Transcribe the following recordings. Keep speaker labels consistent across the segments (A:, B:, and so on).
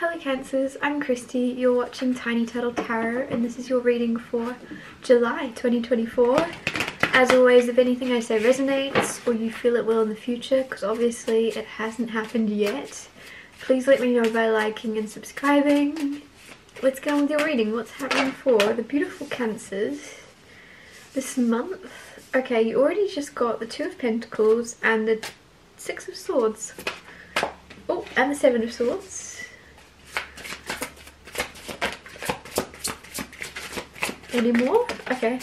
A: Hello Cancers, I'm Christy, you're watching Tiny Turtle Tarot and this is your reading for July 2024. As always, if anything I say resonates or you feel it will in the future, because obviously it hasn't happened yet, please let me know by liking and subscribing. Let's get on with your reading. What's happening for the beautiful Cancers this month? Okay, you already just got the Two of Pentacles and the Six of Swords. Oh, and the Seven of Swords. Any more? Okay.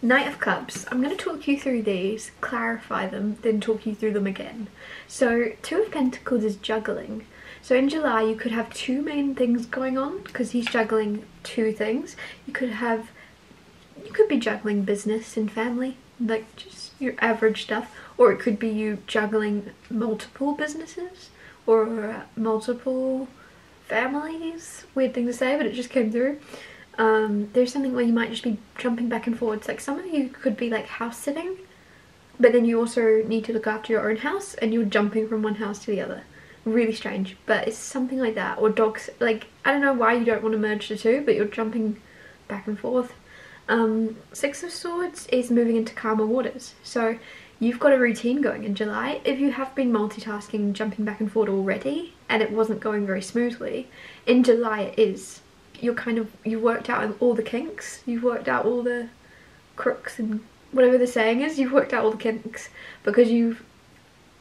A: Knight of Cups. I'm going to talk you through these, clarify them, then talk you through them again. So, Two of Pentacles is juggling. So in July you could have two main things going on because he's juggling two things. You could be juggling business and family, like just your average stuff, or it could be you juggling multiple businesses or multiple families. Weird thing to say, but it just came through. There's something where you might just be jumping back and forwards. Like some of you could be like house sitting, but then you also need to look after your own house and you're jumping from one house to the other. Really strange, but it's something like that. Or dogs, like I don't know why you don't want to merge the two, but you're jumping back and forth. Six of Swords is moving into calmer waters, so you've got a routine going in July. If you have been multitasking, jumping back and forth already and it wasn't going very smoothly, in July it is. You worked out all the kinks, you've worked out all the crooks and whatever the saying is, you've worked out all the kinks because you've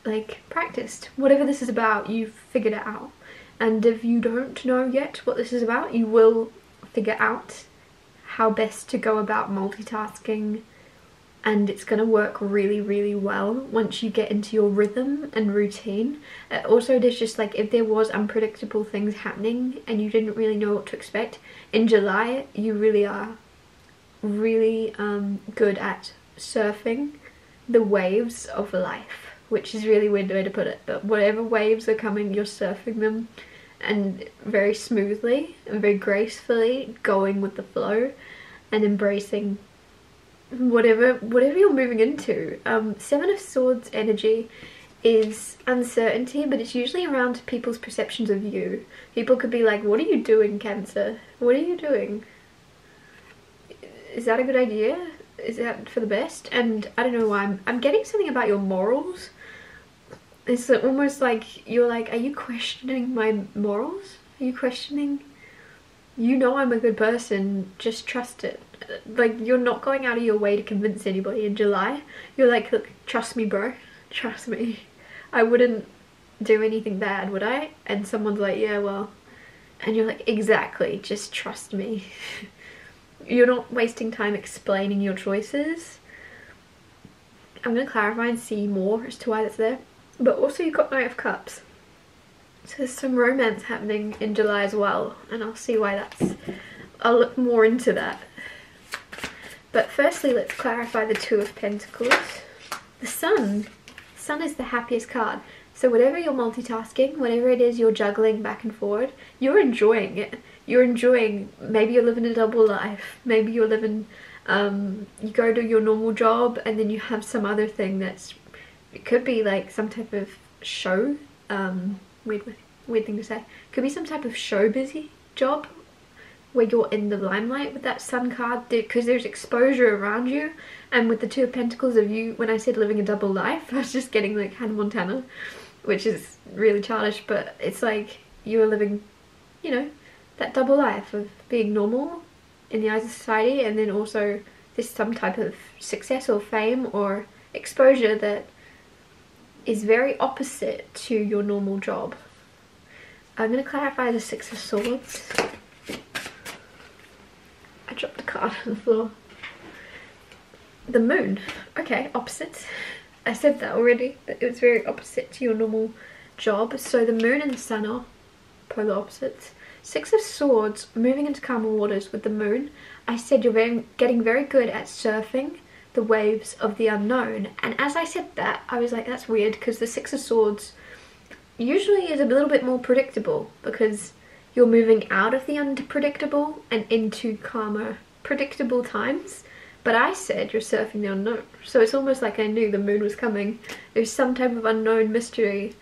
A: like practiced. Whatever this is about, you've figured it out. And if you don't know yet what this is about, you will figure out how best to go about multitasking, and it's going to work really, really well once you get into your rhythm and routine. Also, there's just like, if there was unpredictable things happening and you didn't really know what to expect, in July you really are really good at surfing the waves of life, which is really weird way to put it, but whatever waves are coming, you're surfing them and very smoothly and very gracefully going with the flow and embracing whatever you're moving into. Seven of Swords energy is uncertainty, but it's usually around people's perceptions of you. People could be like, what are you doing, Cancer? What are you doing? Is that a good idea? Is that for the best? And I don't know why I'm getting something about your morals. It's almost like you're like, are you questioning my morals? Are you questioning? You know I'm a good person, just trust it. Like, you're not going out of your way to convince anybody in July. You're like, look, trust me bro, trust me. I wouldn't do anything bad, would I? And someone's like, yeah, well. And you're like, exactly, just trust me. You're not wasting time explaining your choices. I'm going to clarify and see more as to why that's there. But also you've got Knight of Cups. So there's some romance happening in July as well, and I'll see why that's, I'll look more into that. But firstly, let's clarify the Two of Pentacles. The Sun. Sun is the happiest card. So whatever you're multitasking, whatever it is you're juggling back and forward, you're enjoying it. You're enjoying, maybe you're living a double life. Maybe you're living, you go to your normal job and then you have some other thing that's, it could be like some type of show, weird thing to say. Could be some type of show busy job where you're in the limelight with that Sun card, because there's exposure around you. And with the Two of Pentacles of you, when I said living a double life, I was just getting like Hannah Montana, which is really childish, but it's like you're living, you know, that double life of being normal in the eyes of society, and then also there's some type of success or fame or exposure that is very opposite to your normal job. I'm going to clarify the Six of Swords. I dropped the card on the floor. The Moon. Okay, opposite. I said that already, but it was very opposite to your normal job. So the Moon and the Sun are polar opposites. Six of Swords, moving into calmer waters with the Moon. I said you're getting very good at surfing the waves of the unknown. And as I said that, I was like, that's weird, because the Six of Swords usually is a little bit more predictable, because you're moving out of the unpredictable and into calmer, predictable times. But I said you're surfing the unknown. So it's almost like I knew the Moon was coming. There's some type of unknown mystery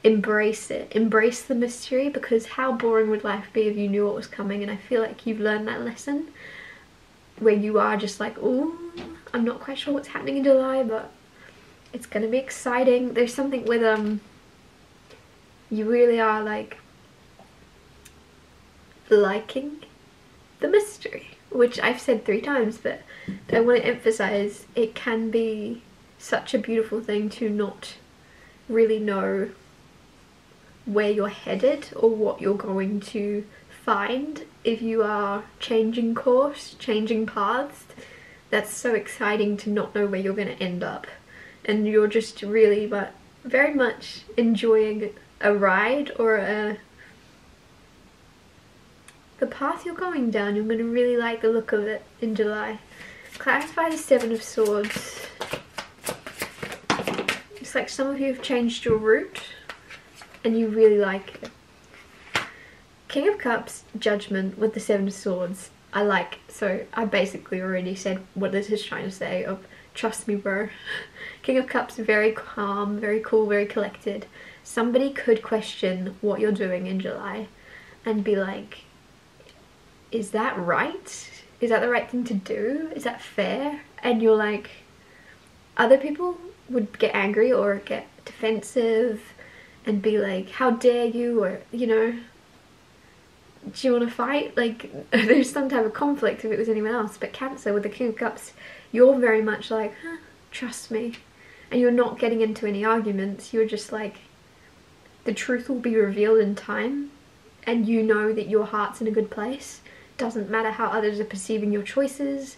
A: embrace it, embrace the mystery, because how boring would life be if you knew what was coming? And I feel like you've learned that lesson where you are just like, oh, I'm not quite sure what's happening in July, but it's gonna be exciting. There's something with you really are like liking the mystery, which I've said 3 times, but I want to emphasize it can be such a beautiful thing to not really know where you're headed or what you're going to find if you are changing course, changing paths. That's so exciting to not know where you're going to end up, and you're just really but very much enjoying a ride or the path you're going down. You're going to really like the look of it in July. Clarify the 7 of Swords. It's like some of you have changed your route and you really like it. King of Cups, Judgment with the 7 of Swords. I like, so I basically already said what this is trying to say of trust me bro. King of Cups, very calm, very cool, very collected. Somebody could question what you're doing in July and be like, is that right? Is that the right thing to do? Is that fair? And you're like, other people would get angry or get defensive and be like, how dare you, or you know, do you want to fight? Like there's some type of conflict if it was anyone else. But Cancer with the King of Cups, you're very much like, huh, trust me, and you're not getting into any arguments. You're just like, the truth will be revealed in time, and you know that your heart's in a good place. Doesn't matter how others are perceiving your choices,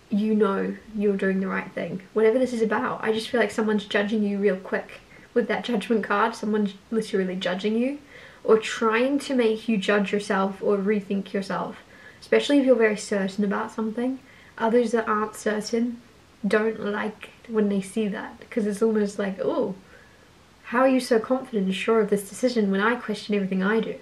A: you know you're doing the right thing. Whatever this is about, I just feel like someone's judging you real quick with that Judgment card. Someone's literally judging you or trying to make you judge yourself or rethink yourself, especially if you're very certain about something. Others that aren't certain don't like when they see that, because it's almost like, oh, how are you so confident and sure of this decision when I question everything I do?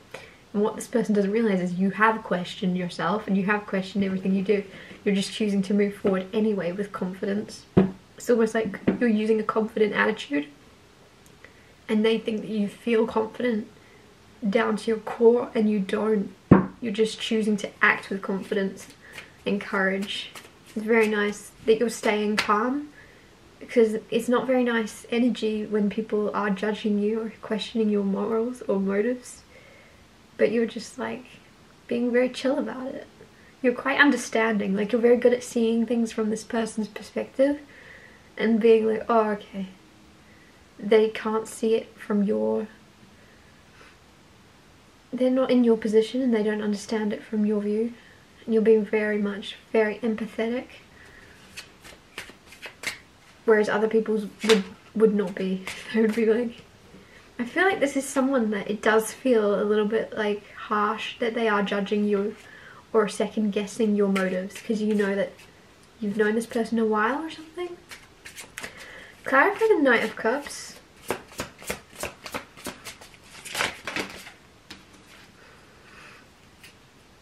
A: And what this person doesn't realize is you have questioned yourself and you have questioned everything you do. You're just choosing to move forward anyway with confidence. It's almost like you're using a confident attitude and they think that you feel confident down to your core, and you don't. You're just choosing to act with confidence and courage. It's very nice that you're staying calm, because it's not very nice energy when people are judging you or questioning your morals or motives. But you're just like being very chill about it. You're quite understanding, like you're very good at seeing things from this person's perspective and being like, oh okay, they can't see it from your, they're not in your position and they don't understand it from your view, and you're being very empathetic, whereas other people's would not be. They would be like, I feel like this is someone that it does feel a little bit like harsh that they are judging you or second guessing your motives, because you know that you've known this person a while or something. Clarify the Knight of Cups.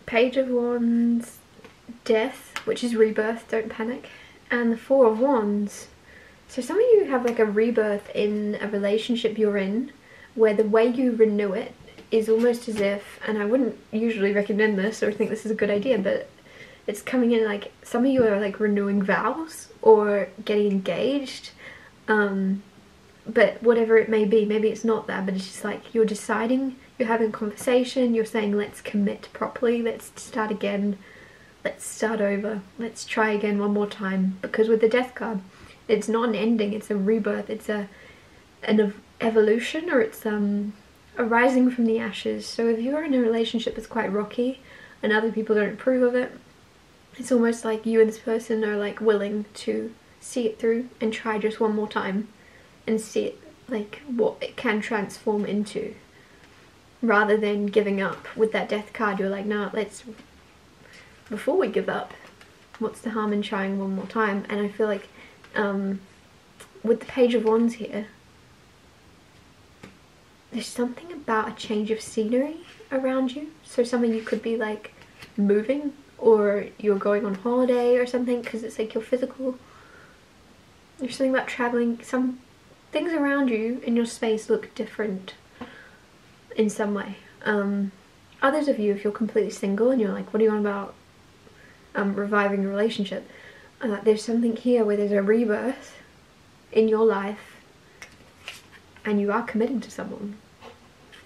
A: Page of Wands, Death, which is rebirth, don't panic, and the Four of Wands. So some of you have like a rebirth in a relationship you're in, where the way you renew it is almost as if, and I wouldn't usually recommend this or think this is a good idea, but it's coming in like some of you are like renewing vows or getting engaged, but whatever it may be, maybe it's not that, but it's just like you're deciding, you're having a conversation, you're saying let's commit properly, let's start again, let's start over, let's try again one more time. Because with the Death card, it's not an ending, it's a rebirth, it's an evolution, or it's a rising from the ashes. So if you're in a relationship that's quite rocky and other people don't approve of it, it's almost like you and this person are like willing to see it through and try just one more time and see it like what it can transform into, rather than giving up. With that Death card, you're like, no, let's, before we give up, what's the harm in trying one more time? And I feel like with the Page of Wands here, there's something about a change of scenery around you. So some of you could be like moving, or you're going on holiday or something, because it's like your physical. There's something about traveling. Some things around you in your space look different in some way. Others of you, if you're completely single and you're like, what do you want about reviving a relationship? There's something here where there's a rebirth in your life and you are committing to someone.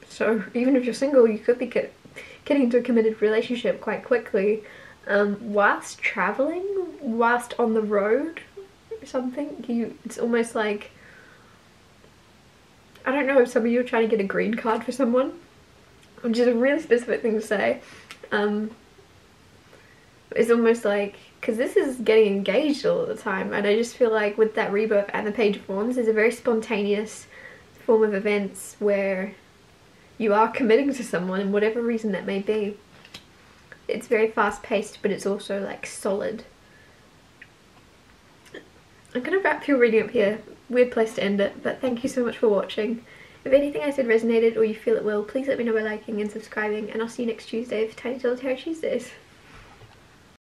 A: So even if you're single, you could be getting into a committed relationship quite quickly, whilst traveling, whilst on the road or something. It's almost like, I don't know if some of you are trying to get a green card for someone, which is a really specific thing to say. It's almost like, because this is getting engaged all the time, and I just feel like with that rebirth and the Page of Wands, there's a very spontaneous form of events where you are committing to someone, and whatever reason that may be. It's very fast paced, but it's also like solid. I'm gonna wrap your reading up here. Weird place to end it, but thank you so much for watching. If anything I said resonated or you feel it will, please let me know by liking and subscribing, and I'll see you next Tuesday for Tiny Little Tarot Tuesdays.